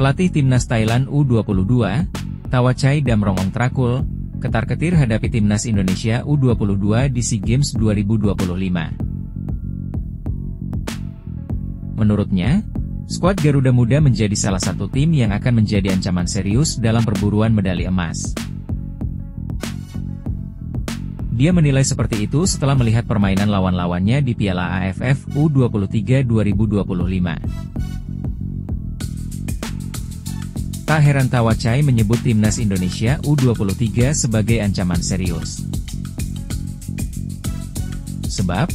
Pelatih Timnas Thailand U22, Thawachai Damrongongtrakul, ketar-ketir hadapi Timnas Indonesia U22 di SEA Games 2025. Menurutnya, skuad Garuda Muda menjadi salah satu tim yang akan menjadi ancaman serius dalam perburuan medali emas. Dia menilai seperti itu setelah melihat permainan lawan-lawannya di Piala AFF U23 2025. Tak heran Thawachai menyebut Timnas Indonesia U23 sebagai ancaman serius. Sebab,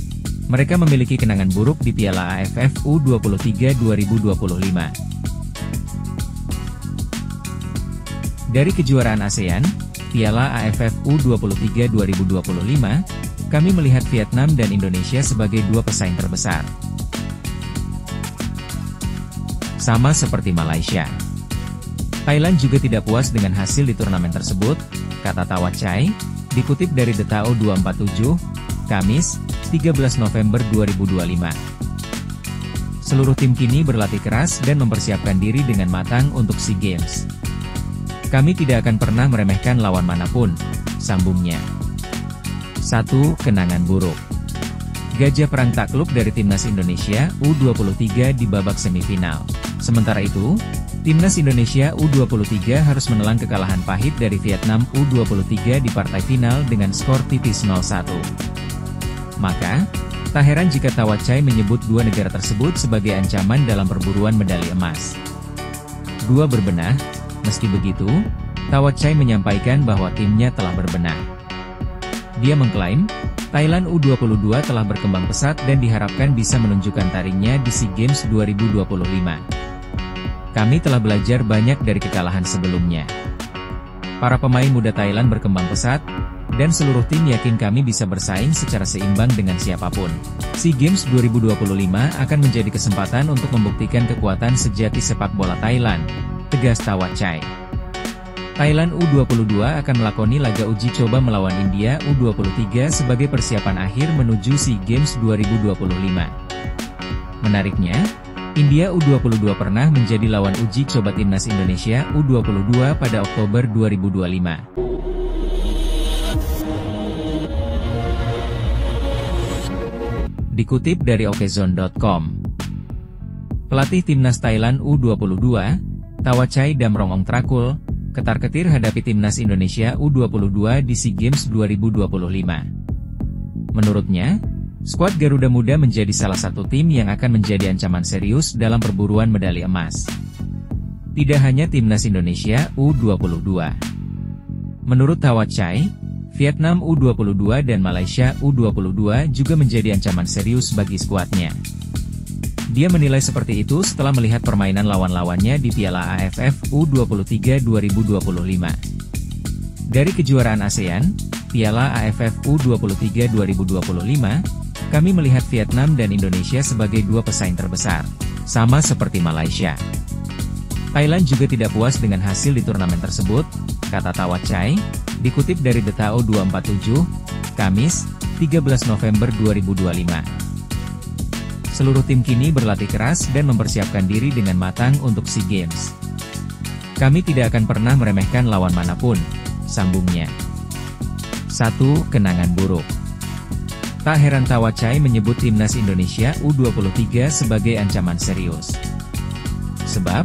mereka memiliki kenangan buruk di Piala AFF U23 2025. Dari kejuaraan ASEAN, Piala AFF U23 2025, kami melihat Vietnam dan Indonesia sebagai dua pesaing terbesar. Sama seperti Malaysia. Thailand juga tidak puas dengan hasil di turnamen tersebut, kata Thawachai, dikutip dari The Tao 247, Kamis, 13 November 2025. Seluruh tim kini berlatih keras dan mempersiapkan diri dengan matang untuk SEA Games. Kami tidak akan pernah meremehkan lawan manapun, sambungnya. 1. Kenangan buruk. Gajah Perang takluk dari Timnas Indonesia U23 di babak semifinal. Sementara itu, Timnas Indonesia U23 harus menelan kekalahan pahit dari Vietnam U23 di partai final dengan skor tipis 0-1. Maka, tak heran jika Thawachai menyebut dua negara tersebut sebagai ancaman dalam perburuan medali emas. Dua berbenah, meski begitu, Thawachai menyampaikan bahwa timnya telah berbenah. Dia mengklaim, Thailand U22 telah berkembang pesat dan diharapkan bisa menunjukkan taringnya di SEA Games 2025. Kami telah belajar banyak dari kekalahan sebelumnya. Para pemain muda Thailand berkembang pesat, dan seluruh tim yakin kami bisa bersaing secara seimbang dengan siapapun. SEA Games 2025 akan menjadi kesempatan untuk membuktikan kekuatan sejati sepak bola Thailand, tegas Thawachai. Thailand U22 akan melakoni laga uji coba melawan India U23 sebagai persiapan akhir menuju SEA Games 2025. Menariknya, India U22 pernah menjadi lawan uji coba Timnas Indonesia U22 pada Oktober 2025. Dikutip dari Okezone.com. Pelatih Timnas Thailand U22, Thawachai Damrongongtrakul, ketar-ketir hadapi Timnas Indonesia U22 di SEA Games 2025. Menurutnya, skuad Garuda Muda menjadi salah satu tim yang akan menjadi ancaman serius dalam perburuan medali emas. Tidak hanya Timnas Indonesia U22. Menurut Thawachai, Vietnam U22 dan Malaysia U22 juga menjadi ancaman serius bagi skuadnya. Dia menilai seperti itu setelah melihat permainan lawan-lawannya di Piala AFF U23 2025. Dari kejuaraan ASEAN, Piala AFF U23 2025, kami melihat Vietnam dan Indonesia sebagai dua pesaing terbesar, sama seperti Malaysia. Thailand juga tidak puas dengan hasil di turnamen tersebut, kata Thawachai, dikutip dari The Tao 247, Kamis, 13 November 2025. Seluruh tim kini berlatih keras dan mempersiapkan diri dengan matang untuk SEA Games. Kami tidak akan pernah meremehkan lawan manapun, sambungnya. 1. Kenangan buruk. Tak heran Thawachai menyebut Timnas Indonesia U23 sebagai ancaman serius. Sebab,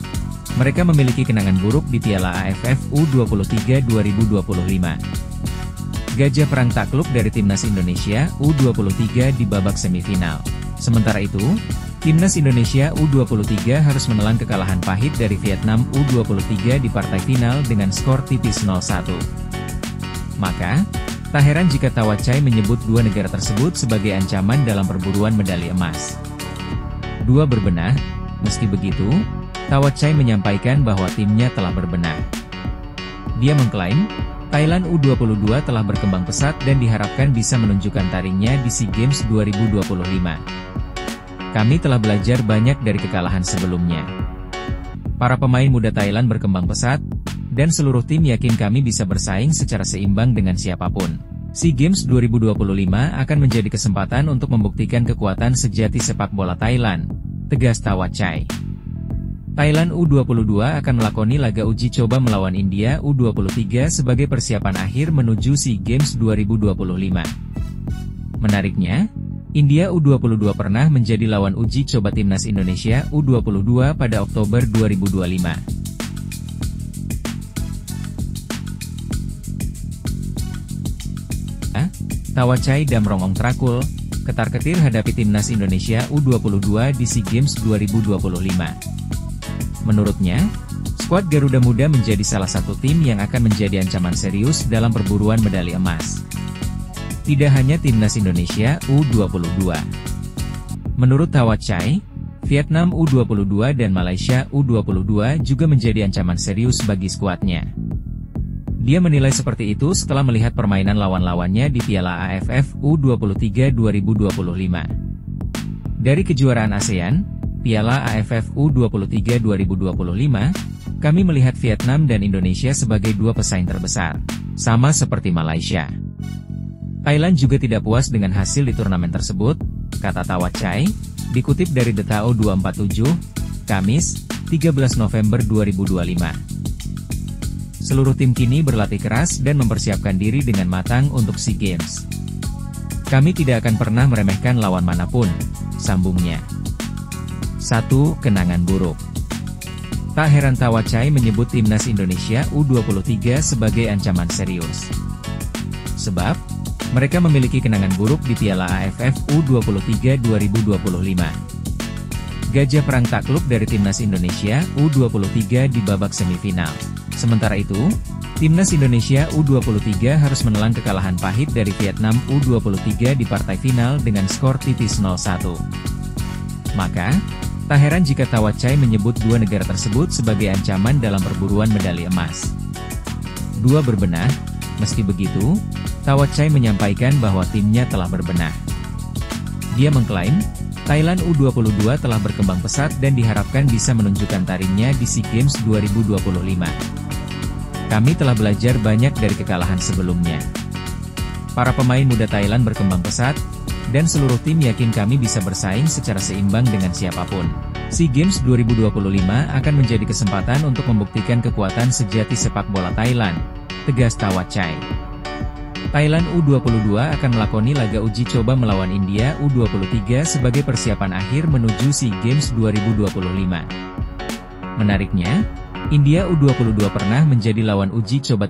mereka memiliki kenangan buruk di Piala AFF U23 2025. Gajah Perang takluk dari Timnas Indonesia U23 di babak semifinal. Sementara itu, Timnas Indonesia U23 harus menelan kekalahan pahit dari Vietnam U23 di partai final dengan skor tipis 0-1. Maka, tak heran jika Thawachai menyebut dua negara tersebut sebagai ancaman dalam perburuan medali emas. Dua berbenah, meski begitu, Thawachai menyampaikan bahwa timnya telah berbenah. Dia mengklaim, Thailand U22 telah berkembang pesat dan diharapkan bisa menunjukkan taringnya di SEA Games 2025. Kami telah belajar banyak dari kekalahan sebelumnya. Para pemain muda Thailand berkembang pesat, dan seluruh tim yakin kami bisa bersaing secara seimbang dengan siapapun. SEA Games 2025 akan menjadi kesempatan untuk membuktikan kekuatan sejati sepak bola Thailand, tegas Thawachai. Thailand U22 akan melakoni laga uji coba melawan India U23 sebagai persiapan akhir menuju SEA Games 2025. Menariknya, India U22 pernah menjadi lawan uji coba timnas Indonesia U22 pada Oktober 2025. Tawacai Damrong Ong Trakul, ketar-ketir hadapi timnas Indonesia U22 di SEA Games 2025. Menurutnya, skuad Garuda Muda menjadi salah satu tim yang akan menjadi ancaman serius dalam perburuan medali emas. Tidak hanya timnas Indonesia U22. Menurut Tawacai, Vietnam U22 dan Malaysia U22 juga menjadi ancaman serius bagi skuadnya. Dia menilai seperti itu setelah melihat permainan lawan-lawannya di Piala AFF U23 2025. Dari kejuaraan ASEAN, Piala AFF U23 2025, kami melihat Vietnam dan Indonesia sebagai dua pesaing terbesar, sama seperti Malaysia. Thailand juga tidak puas dengan hasil di turnamen tersebut, kata Tawacai, dikutip dari The Tao 247, Kamis, 13 November 2025. Seluruh tim kini berlatih keras dan mempersiapkan diri dengan matang untuk SEA Games. Kami tidak akan pernah meremehkan lawan manapun, sambungnya. 1. Kenangan buruk. Tak heran Tawacai menyebut timnas Indonesia U23 sebagai ancaman serius. Sebab, mereka memiliki kenangan buruk di Piala AFF U23 2025. Gajah Perang takluk dari timnas Indonesia U23 di babak semifinal. Sementara itu, timnas Indonesia U23 harus menelan kekalahan pahit dari Vietnam U23 di partai final dengan skor tipis 0-1. Maka, tak heran jika Tawacai menyebut dua negara tersebut sebagai ancaman dalam perburuan medali emas. Dua berbenah, meski begitu, Tawacai menyampaikan bahwa timnya telah berbenah. Dia mengklaim, Thailand U22 telah berkembang pesat dan diharapkan bisa menunjukkan taringnya di SEA Games 2025. Kami telah belajar banyak dari kekalahan sebelumnya. Para pemain muda Thailand berkembang pesat, dan seluruh tim yakin kami bisa bersaing secara seimbang dengan siapapun. SEA Games 2025 akan menjadi kesempatan untuk membuktikan kekuatan sejati sepak bola Thailand, tegas Tawacai. Thailand U22 akan melakoni laga uji coba melawan India U23 sebagai persiapan akhir menuju SEA Games 2025. Menariknya, India U22 pernah menjadi lawan uji coba